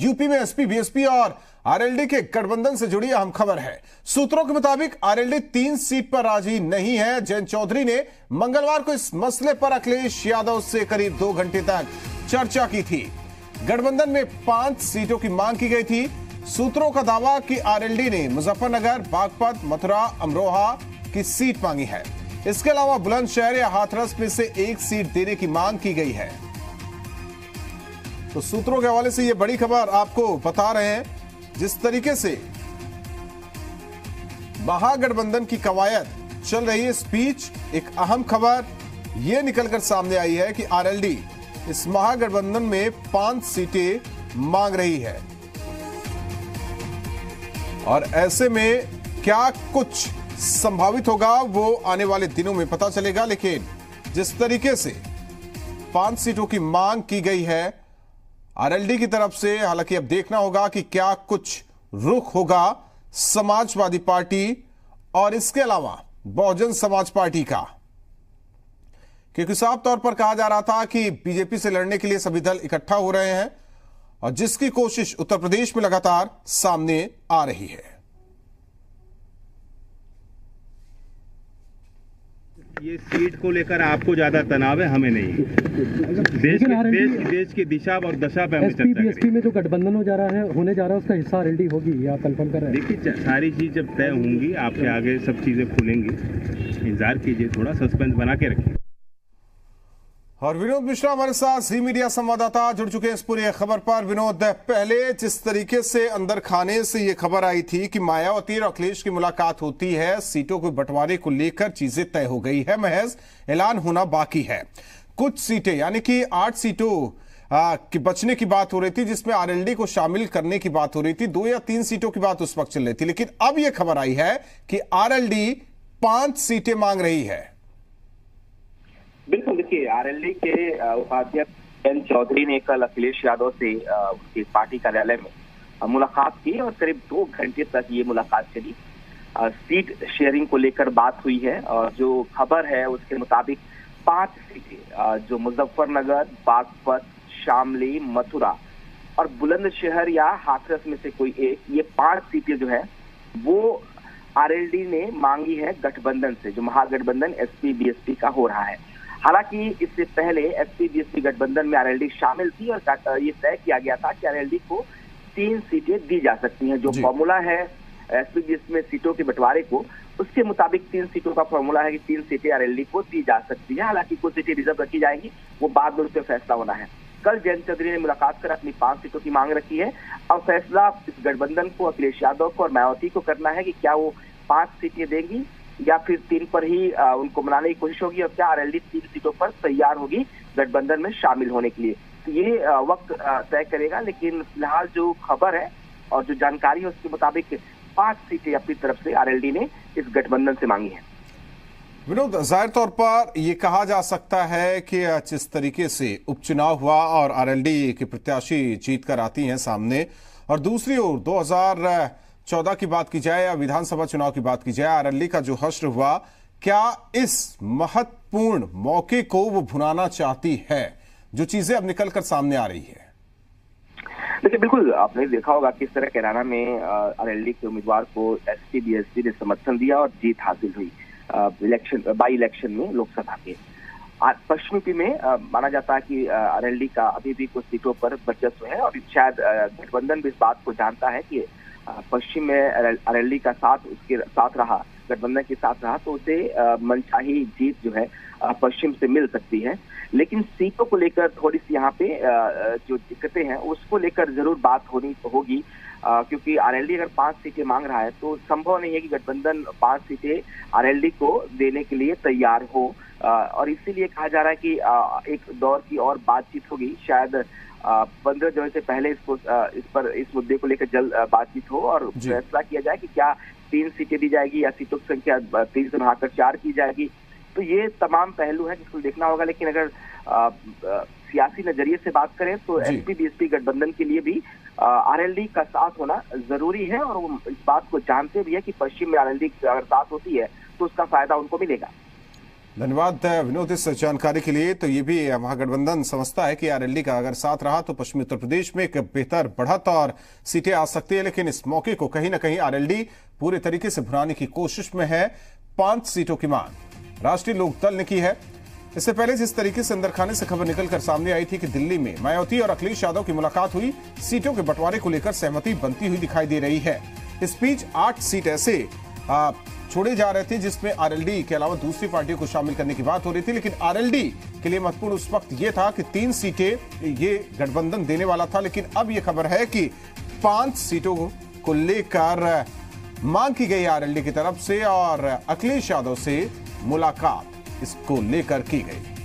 UP में SP BSP और RLD के गठबंधन से जुड़ी अहम खबर है। सूत्रों के मुताबिक आरएलडी 3 सीट पर राजी नहीं है। जयंत चौधरी ने मंगलवार को इस मसले पर अखिलेश यादव से करीब 2 घंटे तक चर्चा की थी। गठबंधन में 5 सीटों की मांग की गई थी। सूत्रों का दावा कि आरएलडी ने मुजफ्फरनगर, बागपत, मथुरा, अमरोहा की सीट मांगी है। इसके अलावा बुलंदशहर या हाथरस में से 1 सीट देने की मांग की गई है। तो सूत्रों के हवाले से यह बड़ी खबर आपको बता रहे हैं। जिस तरीके से महागठबंधन की कवायद चल रही है, इस बीच एक अहम खबर यह निकलकर सामने आई है कि आरएलडी इस महागठबंधन में 5 सीटें मांग रही है। और ऐसे में क्या कुछ संभावित होगा वो आने वाले दिनों में पता चलेगा। लेकिन जिस तरीके से 5 सीटों की मांग की गई है आरएलडी की तरफ से, हालांकि अब देखना होगा कि क्या कुछ रुख होगा समाजवादी पार्टी और इसके अलावा बहुजन समाज पार्टी का, क्योंकि साफ तौर पर कहा जा रहा था कि बीजेपी से लड़ने के लिए सभी दल इकट्ठा हो रहे हैं और जिसकी कोशिश उत्तर प्रदेश में लगातार सामने आ रही है। ये सीट को लेकर आपको ज्यादा तनाव है, हमें नहीं। देश की दिशा और दशा पे हमें चर्चा करेंगे। बीएसपी में जो गठबंधन होने जा रहा है उसका हिस्सा आरएलडी होगी, या कन्फर्म कर रहे हैं? देखिए, सारी चीज जब तय होंगी आपके आगे सब चीजें खुलेंगी, इंतजार कीजिए, थोड़ा सस्पेंस बना के रखिए। और विनोद मिश्रा हमारे साथ जी मीडिया संवाददाता जुड़ चुके हैं इस पूरी खबर पर। विनोद, पहले जिस तरीके से अंदर खाने से ये खबर आई थी कि मायावती और अखिलेश की मुलाकात होती है, सीटों के बंटवारे को लेकर चीजें तय हो गई है, महज ऐलान होना बाकी है। कुछ सीटें यानी कि 8 सीटों के बचने की बात हो रही थी, जिसमें आरएलडी को शामिल करने की बात हो रही थी। 2 या 3 सीटों की बात उस वक्त चल रही थी, लेकिन अब यह खबर आई है कि आरएलडी 5 सीटें मांग रही है। बिल्कुल, देखिए, आरएलडी के उपाध्यक्ष जयंत चौधरी ने कल अखिलेश यादव से उनकी पार्टी कार्यालय में मुलाकात की और करीब 2 घंटे तक ये मुलाकात चली। सीट शेयरिंग को लेकर बात हुई है और जो खबर है उसके मुताबिक 5 सीटें जो मुजफ्फरनगर, बागपत, शामली, मथुरा और बुलंदशहर या हाथरस में से कोई एक, ये 5 सीटें जो है वो आरएलडी ने मांगी है गठबंधन से, जो महागठबंधन एसपी बीएसपी का हो रहा है। हालांकि इससे पहले एसपी बीएसपी गठबंधन में आरएलडी शामिल थी और ये तय किया गया था कि आरएलडी को 3 सीटें दी जा सकती हैं। जो फॉर्मूला है एसपी बीएसपी में सीटों के बंटवारे को, उसके मुताबिक 3 सीटों का फॉर्मूला है कि 3 सीटें आरएलडी को दी जा सकती है। हालांकि कुछ सीटें रिजर्व रखी जाएंगी, वो बाद में उस पर फैसला होना है। कल जयंत चौधरी ने मुलाकात कर अपनी 5 सीटों की मांग रखी है। अब फैसला इस गठबंधन को, अखिलेश यादव को और मायावती को करना है कि क्या वो 5 सीटें देंगी या फिर 3 पर ही उनको मनाने की कोशिश होगी, और क्या आरएलडी 3 सीटों पर तैयार होगी गठबंधन में शामिल होने के लिए। तो ये वक्त तय करेगा, लेकिन फिलहाल जो खबर है और जो जानकारी है उसके मुताबिक 5 सीटें अपनी तरफ से आरएलडी ने इस गठबंधन से मांगी है। विनोद, जाहिर तौर पर यह कहा जा सकता है कि जिस तरीके से उपचुनाव हुआ और आरएलडी के प्रत्याशी जीत कर आती हैं सामने, और दूसरी ओर 2014 की बात की जाए या विधानसभा चुनाव की बात की जाए, आरएलडी का जो हश्र हुआ, क्या इस महत्वपूर्ण मौके को वो भुनाना चाहती है, जो चीजें अब निकलकर सामने आ रही है? देखिए, बिल्कुल, आपने देखा होगा किस तरह कैराना में आरएलडी के उम्मीदवार को एसपी बीएसपी ने समर्थन दिया और जीत हासिल हुई बाई इलेक्शन में लोकसभा के। पश्चिमी यूपी में माना जाता है कि आरएलडी का अभी भी कुछ सीटों पर वर्चस्व है और शायद गठबंधन भी इस बात को जानता है कि पश्चिम में आरएलडी का साथ उसके साथ रहा, गठबंधन के साथ रहा, तो उसे मनचाही जीत जो है पश्चिम से मिल सकती है। लेकिन सीटों को लेकर थोड़ी सी यहाँ पे जो दिक्कतें हैं उसको लेकर जरूर बात होगी, क्योंकि आरएलडी अगर 5 सीटें मांग रहा है तो संभव नहीं है कि गठबंधन 5 सीटें आरएलडी को देने के लिए तैयार हो, और इसीलिए कहा जा रहा है कि एक दौर की और बातचीत होगी। शायद 15 जनवरी से पहले इस मुद्दे को लेकर जल्द बातचीत हो और फैसला किया जाए कि क्या 3 सीटें दी जाएगी या सीटों की संख्या 3 से बढ़ाकर 4 की जाएगी। तो ये तमाम पहलू हैं जिसको देखना होगा। लेकिन अगर सियासी नजरिए से बात करें तो एसपी बीएसपी गठबंधन के लिए भी आरएलडी का साथ होना जरूरी है, और वो इस बात को जानते भी है कि पश्चिम में आरएलडी अगर साथ होती है तो उसका फायदा उनको मिलेगा। धन्यवाद विनोद इस जानकारी के लिए। तो ये भी महागठबंधन समझता है कि आरएलडी का अगर साथ रहा तो पश्चिमी उत्तर प्रदेश में एक बेहतर बढ़त और सीटें आ सकती है, लेकिन इस मौके को कहीं ना कहीं आरएलडी पूरे तरीके से भुनाने की कोशिश में है। 5 सीटों की मांग राष्ट्रीय लोक दल ने की है। इससे पहले जिस तरीके से अंदर खाने से खबर निकलकर सामने आई थी कि दिल्ली में मायावती और अखिलेश यादव की मुलाकात हुई, सीटों के बंटवारे को लेकर सहमति बनती हुई दिखाई दे रही है। इस बीच 8 सीट ऐसे छोड़े जा रहे थे जिसमें आरएलडी के अलावा दूसरी पार्टियों को शामिल करने की बात हो रही थी, लेकिन आरएलडी के लिए महत्वपूर्ण उस वक्त यह था कि 3 सीटें ये गठबंधन देने वाला था, लेकिन अब यह खबर है कि 5 सीटों को लेकर मांग की गई आरएलडी की तरफ से और अखिलेश यादव से मुलाकात इसको लेकर की गई।